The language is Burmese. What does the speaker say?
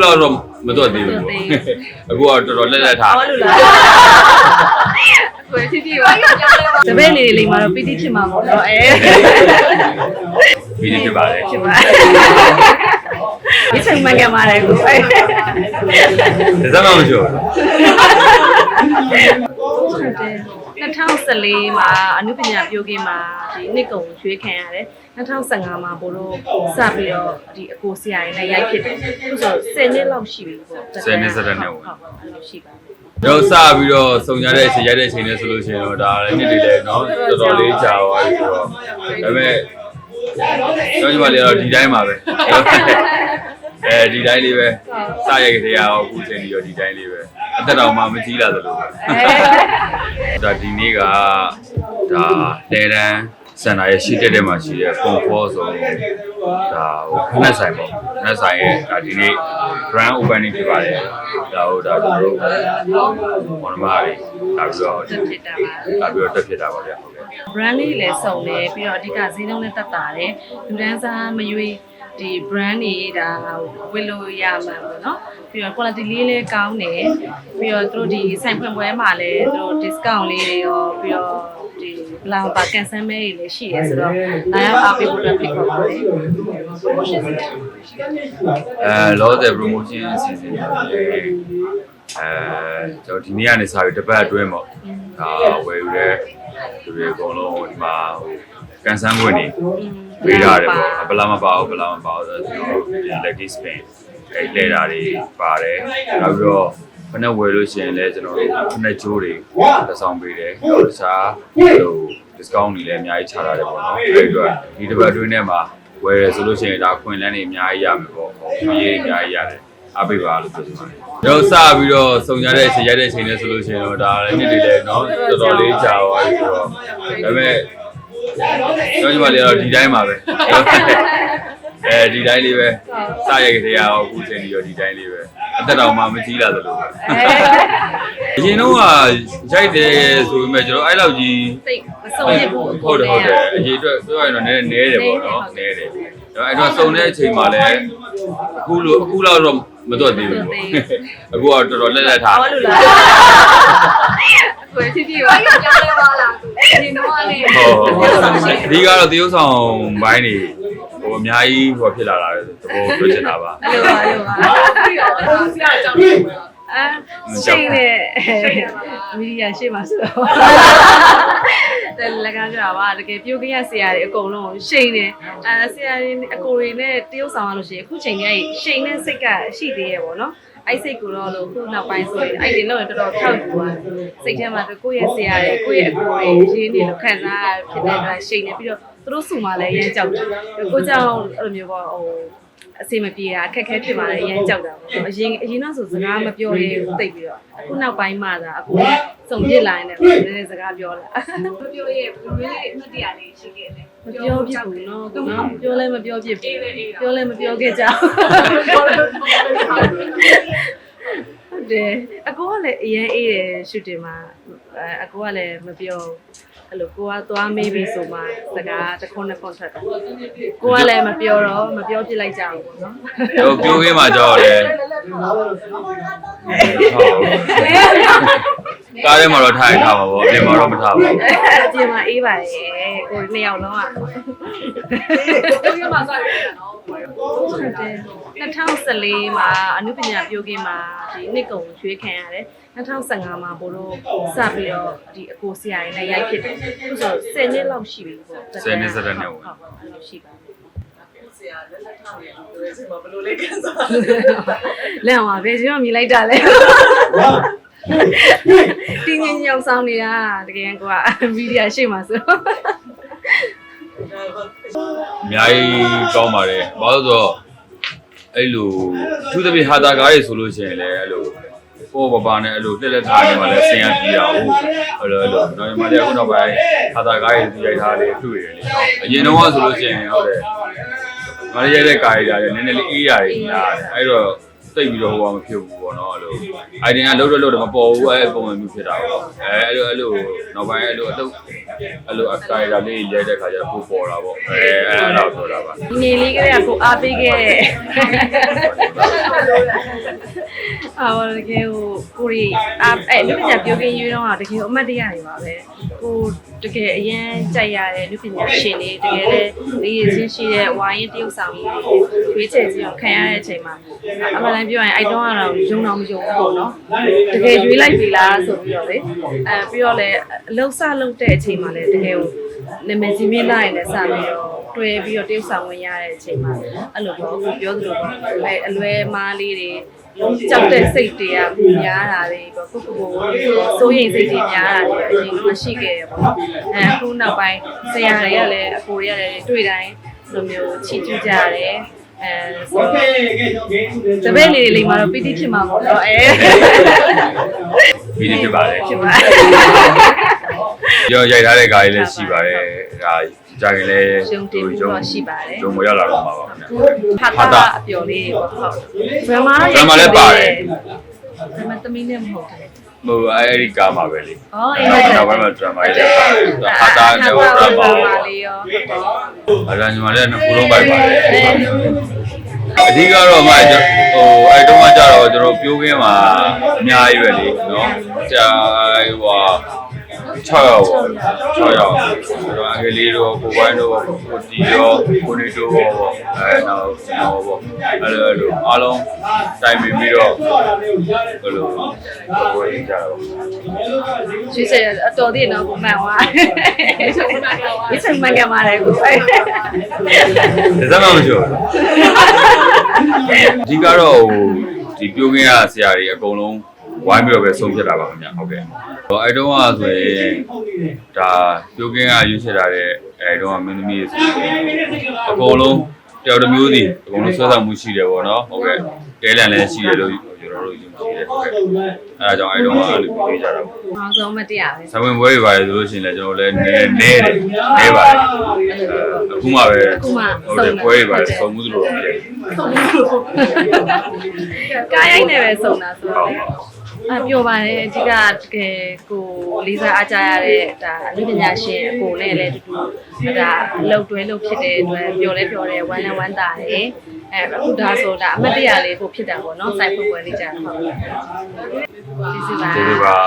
လောက်တော့မတော့သေးဘူးအခုတော့တော်တော်လက်ထားဟုတ်လို့လားကိုဖြစ်ဖြစ်ပါတပည့်လေးလေးမှာတော့ပီတိဖြစ်မှာပေါ့နော်ပီတိဖြစ်ပါတယ်ဖြစ်ပါဒီချိန်မှကြမှာလေကိုဒါမှမပြော2014မှာအနုပညာပြိုကင်းမှာဒီနှစ်ကုန်ရွှေခံရတယ်2015မှာဘို့လို့စပြီးတော့ဒီအကိုဆရာကြီးနဲ့ရိုက်ဖြစ်တယ်ဆိုတော့10နှစ်လောက်ရှိပြီပေါ့10နှစ်ဆက်တဲ့ဟုတ်ရှိပါတယ်တော့စပြီးတော့စုံရတဲ့အချိန်ရိုက်တဲ့အချိန်နဲ့ဆိုလို့ရှိရင်တော့ဒါလည်းနှစ်တွေလည်းเนาะတော်တော်လေးကြာသွားပြီဆိုတော့ဒါပေမဲ့ကျွန်တော်ညီမလေးကတော့ဒီတိုင်းပါပဲဒီတိုင်းလေးပဲစရိုက်ကြရအောင်အခုချိန်ပြီးတော့ဒီတိုင်းလေးပဲအသက်တော်မှမကြီးလာသလိုဒါဒီနေ့ကဒါလေတန်းစင်တာရဲ့ရှိတဲ့မှာရှိတဲ့ပုံဖောဆိုဒါဟိုခဏဆိုင်ပေါ့ခဏဆိုင်ရဲ့ဒါဒီနေ့ brand opening ဖြစ်ပါတယ်ဒါဟိုဒါကျွန်တော်တို့ဘောနမားတွေဒါပြီးတော့တက်ဖြစ်တာပါဗျာဟုတ်ကဲ့ brand လေးလည်းစုံတယ်ပြီးတော့အဓိကဈေးနှုန်းလည်းတက်တာတယ်လူတန်းစားမရွေးဒီ brand တွေဒါဝယ်လို့ရမှာပေါ့နော်ပြီးတော့ quality လေးလည်းကောင်းတယ်ပြီးတော့သူတို့ဒီဆိုင်ဖွင့်ပွဲမှာလည်းသူတို့ discount လေးတွေရောပြီးတော့ဒီဘလောင်ပါကန်ဆယ်မဲတွေလည်းရှိရဲဆိုတော့နားရအားပေးဖို့လည်းဖိတ်ခေါ်ပါတယ် လောတဲ့ promotion အစီအစဉ်တွေကျွန်တော်ဒီနေ့ကနေစပြီးတစ်ပတ်အတွင်းပေါ့ဒါဝယ်ယူတဲ့သူတွေအကုန်လုံးဒီမှာဟိုကန်ဆယ်ဝင်နေပေးရတယ်ပေါ့ဘလာမပါဘူးဆိုတော့ကျွန်တော်ဒီ lucky spin အဲ့လေတာတွေပါတယ်နောက်ပြီးတော့ခဏဝယ်လို့ရှိရင်လည်းကျွန်တော်တို့ခဏချိုးတွေသက်ဆောင်ပေးတယ်နောက်တခြားဟို discount တွေလည်းအများကြီးချထားတယ်ပေါ့နော်အဲ့အတွက်ဒီတစ်ပတ်အတွင်းထဲမှာဝယ်ရဆိုလို့ရှိရင်ဒါခွင့်လန်းတွေအများကြီးရမယ်ပေါ့ဒီရေးအများကြီးရတယ်အပိပါလို့ပြောချင်ပါတယ်တော့စပြီးတော့စုံရတဲ့အချိန်ရိုက်တဲ့အချိန်နဲ့ဆိုလို့ရှိရင်တော့ဒါလည်းနှစ်တွေလည်းเนาะတော်တော်လေးကြာသွားပြီဆိုတော့ဒါပေမဲ့ကျွန်တော်ညီမလေးကတော့ဒီတိုင်းပါပဲဒီတိုင်းလေးပဲစရိုက်ကြရအောင်အခုချိန်ပြီးတော့ဒီတိုင်းလေးပဲအသက်တော်မှမကြီးလာသလိုအရင်တော့ရိုက်တယ်ဆိုပေမဲ့ကျွန်တော်အဲ့လောက်ကြီးစိတ်မစုံရဘူးဟုတ်တယ်အရေးအတွက်ပြောရရင်တော့နည်းတယ်ပေါ့နော်နည်းတယ်အဲ့တော့စုံတဲ့အချိန်မှာလည်းအခုလောက်တော့မတော့သေးဘူးအခုကတော့တော်တော်လက်ထားဟုတ်လို့လားကိုဖြစ်ဖြစ်ပါကြောင်းလဲပါလားဒီတော့လေးဟုတ်အဓိကတော့တရုပ်ဆောင်ဘိုင်းနေဟိုအများကြီးဟိုဖြစ်လာတာသဘောတွေ့ချင်တာပါအဲ့လိုပါပြီးတော့ဆရာအကြောင်းရှိနေမီဒီယာရှိမှာဆိုတော့တယ်လက်ကကြပါတကယ်ပြုတ်ကြရဆရာတွေအကုန်လုံးရှိနေဆရာတွေအကိုတွေနဲ့တရုပ်ဆောင်ရလို့ရှိရင်အခုချိန်ကြီးရှိနေစိတ်ကရှိသေးရဲ့ပေါ့နော်အဲ့စိတ်ကိုတော့လို့ခုနောက်ပိုင်းဆိုရင်အဲ့ဒီတော့တော်တော်ထောက်ယူသွားစိတ်ထဲမှာကိုယ့်ရဲ့ဆရာတွေကိုယ့်ရဲ့အကိုတွေရင်းနေလို့ခံစားဖြစ်တဲ့အတွက်ရှိနေပြီးတော့သူတို့စုမှလည်းရမ်းကြောက်တယ်ကိုကြောင့်အဲ့လိုမျိုးပေါ့ဟိုအစီမပြေတာအခက်ခဲဖြစ်မှလည်းရမ်းကြောက်တာပေါ့အရင်တော့ဆိုစကားမပြောရဲဘူးတိတ်ပြီးတော့အခုနောက်ပိုင်းမှသာအခုစုံပြစ်လာနေတယ်နည်းနည်းစကားပြောလာမပြောရဲဘူးဘယ်လိုအမှတ်တရလေးရှိခဲ့လဲမပြောဖြစ်ဘူးနော်ပြောလဲမပြောဖြစ်ဘူးပြောလဲမပြောခဲ့ကြဟုတ်တယ်အကိုကလည်းအရင်အေးတယ်ရှူတင်မှာအကိုကလည်းမပြောအဲ့လိုကိုကသွားမေးပြီဆိုမှစကားတစ်ခွန်းနဲ့ contract ကိုကလည်းမပြောပြလိုက်ကြဘူးပေါ့နော်ဟိုပြောခဲ့မှကြောက်တယ်ကားထဲမှာတော့ထားပါပေါ့အပြင်မှာတော့မထားပါဘူးအပြင်မှာအေးပါရဲ့ကိုနှစ်ယောက်လုံးอ่ะကိုရမှာစားရတယ်နော်2014မှာအနုပညာပြိုကင်းမှာဒီနှစ်ကုန်ရွှေခံရတယ်2015မှာဘို့လို့စပြီးတော့ဒီအကိုဆရာကြီးနဲ့ရိုက်ဖြစ်တယ်ဆိုတော့10နှစ်လောက်ရှိပြီပေါ့10နှစ်ဆက်တဲ့နှစ်ဟုတ်ရှိပါတယ်ဆရာလက်ထောက်ရလို့ပြောစမှာဘယ်လိုလဲကန်စားလက်အောင်ပါဘယ်စီတော့မြည်လိုက်တာလဲတင်းငင်းညောင်ဆောင်နေတာတကယ်ကိုကမီဒီယာရှိမှာဆိုအများကြီးကောင်းပါတယ်ဘာလို့ဆိုတော့အဲ့လိုသူသဖြင့်ဟာတာကားတွေဆိုလို့ရှိရင်လည်းအဲ့လိုပေါ်ပပနဲ့အဲ့လိုလက်ထားနေမှလည်းဆင်ရပြေတာဟုတ်အဲ့လိုတော့ညီမလေးအခုနောက်ပိုင်းဟာတာကားတွေရိုက်ထားလေးတွေ့ရတယ်အရင်တော့ဆိုလို့ရှိရင်ဟုတ်တယ်ငါလေးရိုက်တဲ့ကားတွေဒါလည်းနည်းနည်းလေးအေးရတယ်ညာတယ်အဲ့တော့ တိတ်ပြီးတော့ဟိုကမဖြစ်ဘူးပေါ့နော်အဲ့လို idea ကလုံးတော့မပေါ်ဘူးအဲ့ပုံမှန်မျိုးဖြစ်တာပေါ့အဲ့လိုနောက်ပိုင်းအဲ့လိုအလုပ်အဲ့လို extra လေးရိုက်တဲ့ခါကျတော့ပို့ပေါ်တာပေါ့အဲ့ဒါပြောတာပါ ဒီနေ့လေးကလေးကကိုအားပေးခဲ့တဲ့အော်တကယ်ကိုရီအဲ့လူပညာပြောခင်ရွေးတော့တကယ်အမှတ်တရနေပါပဲကိုတကယ်အရင်ကြိုက်ရတဲ့လူပညာရှင်တွေတကယ်လည်းလေးရချင်းရှိတဲ့ဝိုင်းတရုပ်ဆောင်ကြီးရွေးချယ်စီအောင်ခံရတဲ့အချိန်မှာအမှန်တမ်းပြောရင်အဲ့တော့ကတော့ယုံတော့မယုံဘူးပေါ့နော်တကယ်ရွေးလိုက်ပြီလားဆိုပြီးတော့လေပြီးတော့လည်းအလုပ်စလုပ်တဲ့အချိန်မှာလည်းတကယ်ကိုနာမည်ကြီးမြင့်လာရင်လည်းစပြီးတော့တွဲပြီးတော့တရုပ်ဆောင်ဝင်ရတဲ့အချိန်မှာအဲ့လိုပေါ့ကိုပြောသလိုပေါ့အဲ့အလွဲမားလေးတွေကြောက်တဲ့စိတ်တွေကများတာတွေပေါ့ကိုစိုးရိမ်စိတ်တွေများတာတွေအရင်ကရှိခဲ့ရပေါ့အခုနောက်ပိုင်းဆရာတွေကလည်းအကိုတွေကလည်းတွေ့တိုင်းလိုမျိုးချီးကျူးကြရတယ်တပည့်လေးမှာတော့ပီတိဖြစ်မှာပေါ့နော်ပီတိဖြစ်ပါတယ်ရောရိုက်ထားတဲ့ကားလေးလည်းရှိပါတယ်ဒါကြာရင်လည်းရုံတင်ပြီးတော့ရှိပါတယ်ရုံမရောက်လာတော့မှာပါခင်ဗျာဟာတာအပျော်လေးပေါ့ဟုတ်ဒရမာတော့ဒရမာလည်းပါတယ်ဒရမာသမီးနဲ့မဟုတ်တယ်ဟိုအဲ့ဒီကားမှာပဲလေအေးဟုတ်တော့ဘာမှဒရမာလေးဟာတာတော့ဒရမာလေးရောအဲ့ဒါညီမလေးကနှစ်ခုလုံးပိုက်ပါတယ်အဓိကတော့မှဟိုအဲ့တုန်းကကြတော့ကျွန်တော်ပြိုးခင်းမှာအများကြီးပဲလေနော်ကြာဟို6ရောက်ပေါ့6ရောက်ဆိုတော့အကလေးတို့ကိုဝိုင်းတို့ကိုတီရောကိုနေတို့ပေါ့နောက်ကျွန်တော်ပေါ့အဲ့လိုအားလုံးတိုင်ပြီးတော့ဘယ်လိုကိုရကြတော့ရွှေစဲအတော်သေးနော်ကိုမှန်သွားရွှေစဲမှန်ကြပါတယ်ကိုဒါစမ်းမမပြောအဓိကတော့ဒီပြိုးခင်းရဆရာတွေအကုန်လုံးဝိုင်းပြီးတော့ပဲဆုံးဖြတ်တာပါခင်ဗျဟုတ်ကဲ့အဲ့တုန်းကဆိုရင်ဒါပြိုးကင်းကရွေးချယ်ထားတဲ့အဲ့တုန်းကမင်းသမီးတွေဆိုအကုန်လုံးတယောက်တစ်မျိုးစီအကုန်လုံးဆွဲဆောင်မှုရှိတယ်ပေါ့နော်ဟုတ်ကဲ့တဲလန်လည်းရှိတယ်လို့ကျွန်တော်တို့ယူရှိတယ်ဟုတ်ကဲ့အဲ့ဒါကြောင့်အဲ့တုန်းကအဲ့လိုပြေးကြတာပေါ့နောက်ဆုံးမတရားပဲဆံဝင်ပွဲတွေပါတယ်ဆိုလို့ရှိရင်လည်းကျွန်တော်လည်းနဲပါတယ်အခုမှပဲဟုတ်တယ်ပွဲတွေပါတယ်စုံမှုသလိုဖြစ်တယ်ကားရိုက်နေပဲစုံတာဆိုတော့ပြောပါတယ်အဓိကတကယ်ကိုလေးစားအားကြရတဲ့ဒါအနုပညာရှင်အကိုနဲ့လည်းတူတူဒါအလုပ်တွဲလုပ်ဖြစ်တဲ့အတွက်ပြောတယ်ဝမ်းလည်းဝမ်းသာတယ်အခုဒါဆိုတာအမတ်တရလေးကိုဖြစ်တာပေါ့နော်စိုက်ဖွယ်လေးကြာတော့ဟုတ်ကျေးဇူးပါ